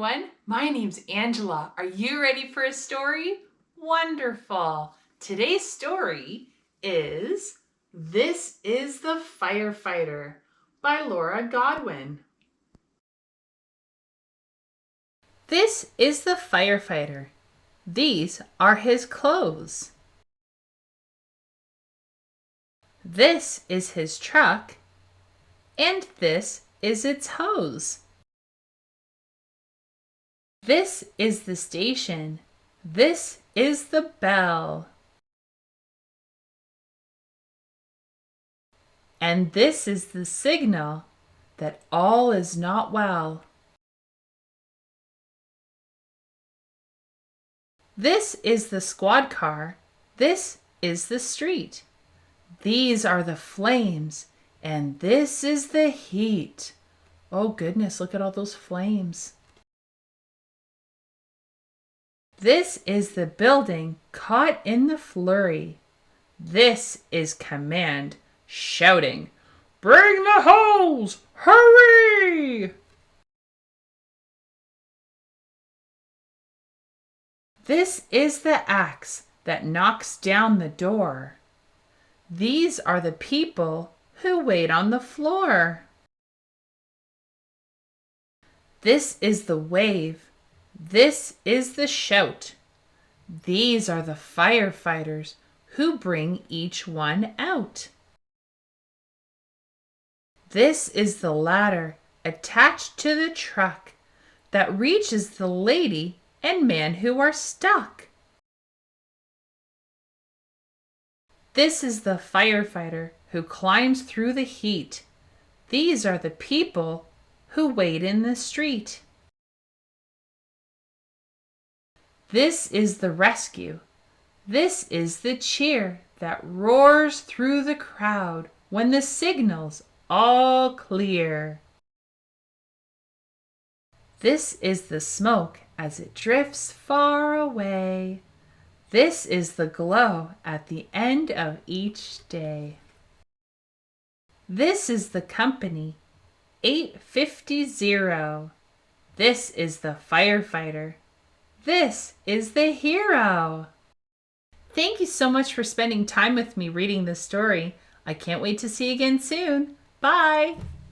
everyone. My name's Angela. Are you ready for a story? Wonderful. Today's story is This is the Firefighter by Laura Godwin. This is the firefighter. These are his clothes. This is his truck, and this is its hose. This is the station. This is the bell. And this is the signal that all is not well. This is the squad car. This is the street. These are the flames, and this is the heat. Oh goodness, look at all those flames. This is the building caught in the flurry. This is command shouting, "Bring the hose! Hurry!" This is the axe that knocks down the door. These are the people who wait on the floor. This is the wave. This is the shout. These are the firefighters who bring each one out. This is the ladder attached to the truck that reaches the lady and man who are stuck. This is the firefighter who climbs through the heat. These are the people who wait in the street. This is the rescue. This is the cheer that roars through the crowd when the signal's all clear. This is the smoke as it drifts far away. This is the glow at the end of each day. This is the company 850. This is the firefighter. This is the hero. Thank you so much for spending time with me reading this story. I can't wait to see you again soon. Bye.